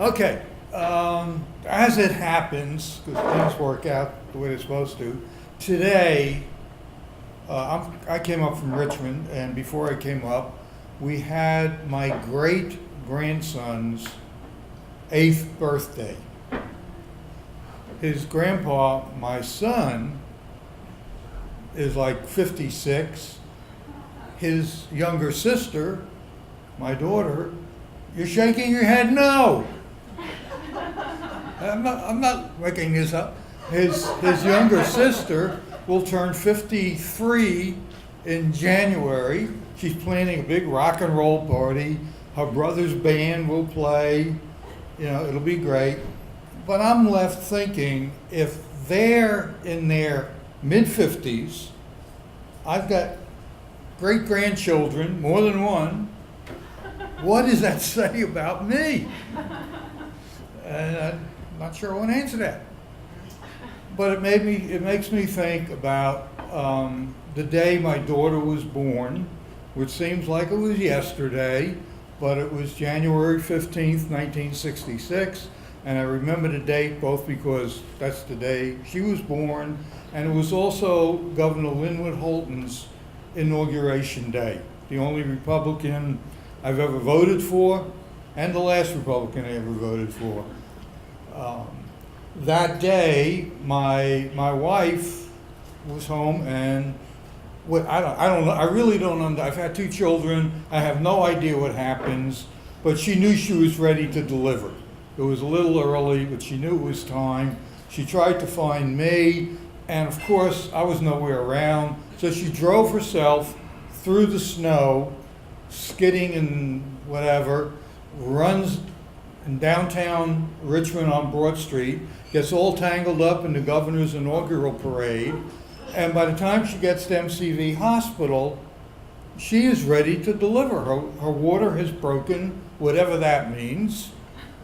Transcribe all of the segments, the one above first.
Okay, as it happens, because things work out the way they're supposed to, today, I came up from Richmond, and before I came up, we had my great-grandson's 8th birthday. His grandpa, my son, is like 56. His younger sister, my daughter, you're shaking your head no. I'm not making this up. His younger sister will turn 53 in January. She's planning a big rock and roll party. Her brother's band will play. It'll be great. But I'm left thinking, if they're in their mid-50s, I've got great-grandchildren, more than one, what does that say about me? And I'm not sure I want to answer that. But it makes me think about the day my daughter was born, which seems like it was yesterday, but it was January 15th, 1966. And I remember the date both because that's the day she was born, and it was also Governor Linwood Holton's inauguration day, the only Republican I've ever voted for, and the last Republican I ever voted for. That day, my wife was home, and I don't know. I really don't know. I've had 2 children. I have no idea what happens, but she knew she was ready to deliver. It was a little early, but she knew it was time. She tried to find me, and of course, I was nowhere around. So she drove herself through the snow, skidding and whatever, runs in downtown Richmond on Broad Street, gets all tangled up in the governor's inaugural parade, and by the time she gets to MCV Hospital, she is ready to deliver. Her water has broken, whatever that means.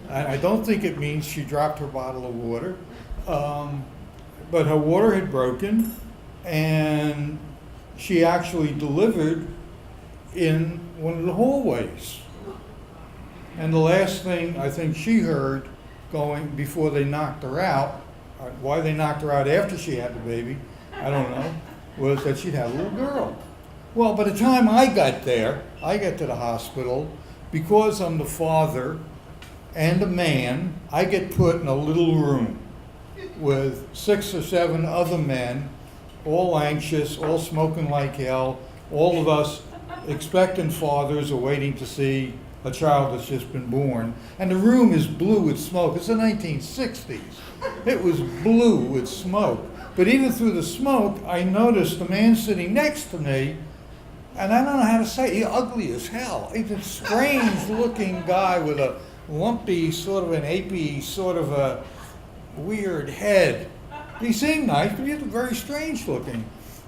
I don't think it means she dropped her bottle of water, but her water had broken, and she actually delivered in one of the hallways. And the last thing I think she heard before they knocked her out, why they knocked her out after she had the baby, I don't know, was that she'd had a little girl. Well, by the time I got there, I get to the hospital, because I'm the father and a man, I get put in a little room with 6 or 7 other men, all anxious, all smoking like hell, all of us expectant fathers are waiting to see a child that's just been born. And the room is blue with smoke. It's the 1960s. It was blue with smoke. But even through the smoke, I noticed the man sitting next to me, and I don't know how to say it, he's ugly as hell. He's a strange looking guy with a lumpy, sort of an apey, sort of a weird head. He seemed nice, but he was very strange looking.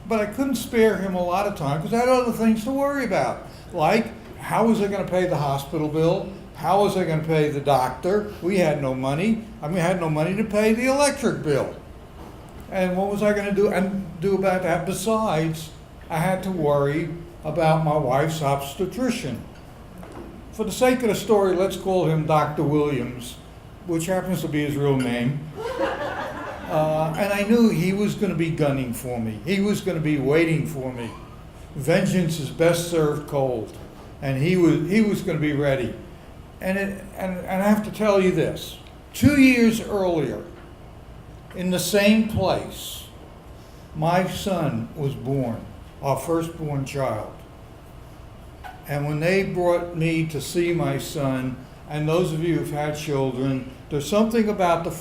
But I couldn't spare him a lot of time because I had other things to worry about. Like, how was I going to pay the hospital bill? How was I going to pay the doctor? We had no money. I had no money to pay the electric bill. And what was I going to do about that? Besides, I had to worry about my wife's obstetrician. For the sake of the story, let's call him Dr. Williams, which happens to be his real name. And I knew he was going to be gunning for me. He was going to be waiting for me. Vengeance is best served cold. And he was going to be ready. And I have to tell you this. 2 years earlier, in the same place, my son was born, our firstborn child. And when they brought me to see my son, and those of you who've had children, there's something about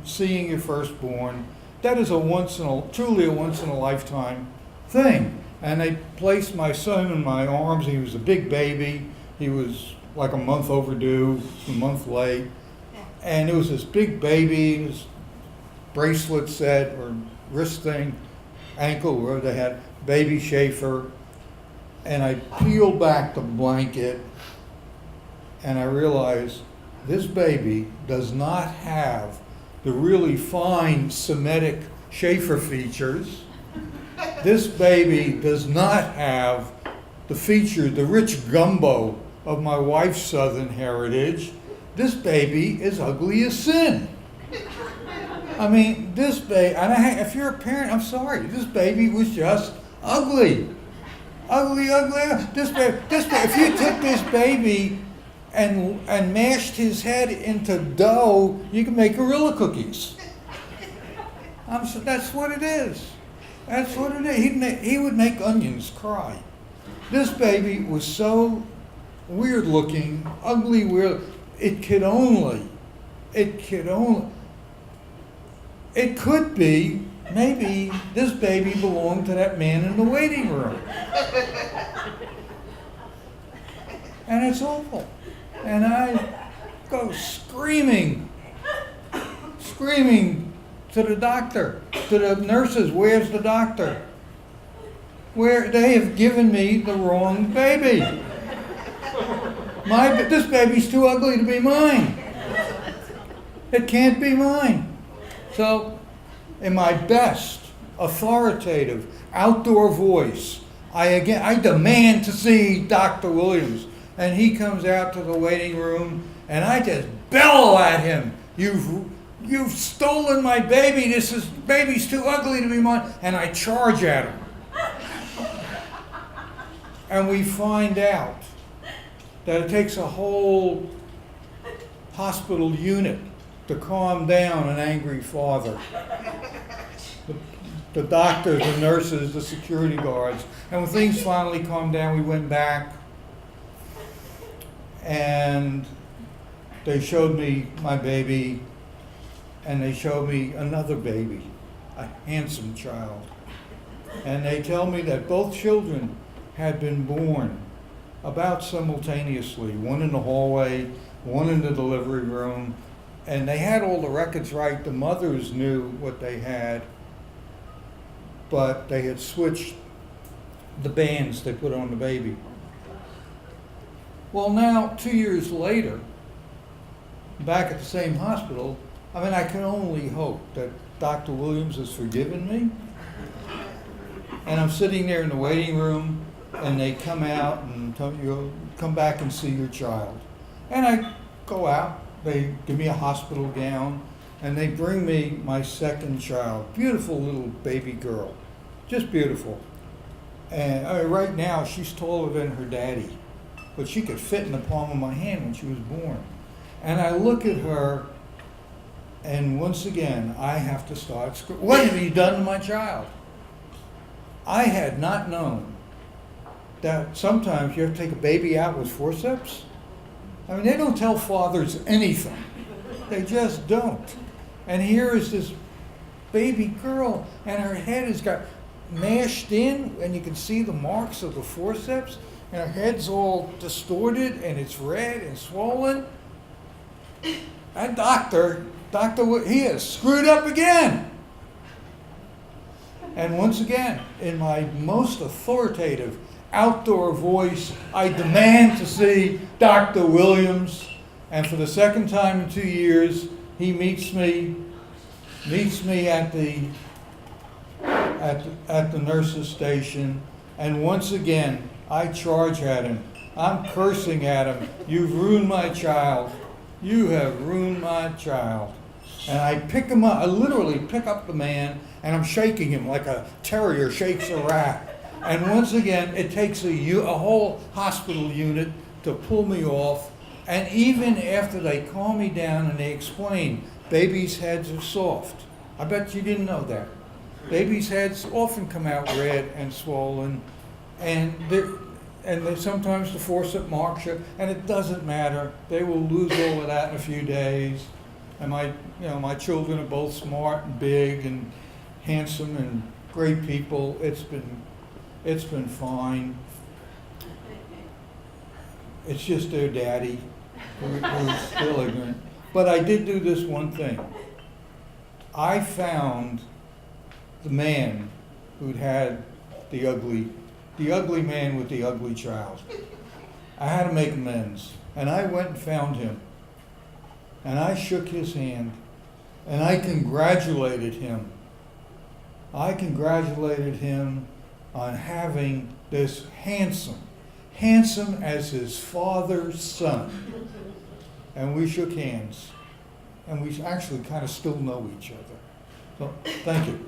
seeing your firstborn that is truly a once in a lifetime thing. And they placed my son in my arms. He was a big baby. He was like a month overdue, a month late. And it was this big baby, his bracelet set or wrist thing, ankle, where they had baby Schaffer. And I peeled back the blanket and I realized this baby does not have the really fine Semitic Schaffer features. This baby does not have the rich gumbo of my wife's Southern heritage. this baby is ugly as sin. I mean, this baby, and if you're a parent, I'm sorry, this baby was just ugly. Ugly. If you took this baby and mashed his head into dough, you can make gorilla cookies. That's what it is. That's what it is. He would make onions cry. This baby was so weird looking, ugly, weird. It could be, maybe this baby belonged to that man in the waiting room. And it's awful. And I go screaming to the doctor, to the nurses, where's the doctor? Where they have given me the wrong baby. This baby's too ugly to be mine. It can't be mine. So, in my best authoritative outdoor voice, I demand to see Dr. Williams. And he comes out to the waiting room, and I just bellow at him, You've stolen my baby. Baby's too ugly to be mine. And I charge at him. And we find out that it takes a whole hospital unit to calm down an angry father. The doctors, the nurses, the security guards. And when things finally calmed down, we went back and they showed me my baby, and they showed me another baby, a handsome child. And they tell me that both children had been born about simultaneously, one in the hallway, one in the delivery room, and they had all the records right. The mothers knew what they had, but they had switched the bands they put on the baby. Well, now, 2 years later, back at the same hospital, I can only hope that Dr. Williams has forgiven me. And I'm sitting there in the waiting room, and they come out and tell you, come back and see your child. And I go out, they give me a hospital gown, and they bring me my second child, beautiful little baby girl, just beautiful. And right now, she's taller than her daddy, but she could fit in the palm of my hand when she was born. And I look at her, and once again, I have to start screaming. What have you done to my child? I had not known that sometimes you have to take a baby out with forceps. They don't tell fathers anything. They just don't. And here is this baby girl, and her head has got mashed in, and you can see the marks of the forceps, and her head's all distorted, and it's red and swollen. And he has screwed up again. And once again, in my most authoritative outdoor voice, I demand to see Dr. Williams. And for the second time in 2 years, he meets me at the nurse's station. And once again, I charge at him. I'm cursing at him. You've ruined my child. You have ruined my child. And I pick him up. I literally pick up the man, and I'm shaking him like a terrier shakes a rat. And once again, it takes a whole hospital unit to pull me off. And even after they calm me down and they explain, babies' heads are soft. I bet you didn't know that. Babies' heads often come out red and swollen, and sometimes the forceps marks you, and it doesn't matter. They will lose all of that in a few days. And my children are both smart and big and handsome and great people. It's been fine. It's just their daddy who's still ignorant. But I did do this one thing. I found the man who'd had the ugly man with the ugly child. I had to make amends. And I went and found him. And I shook his hand. And I congratulated him. I congratulated him on having this handsome as his father's son, and we shook hands. And we actually kind of still know each other. So, thank you.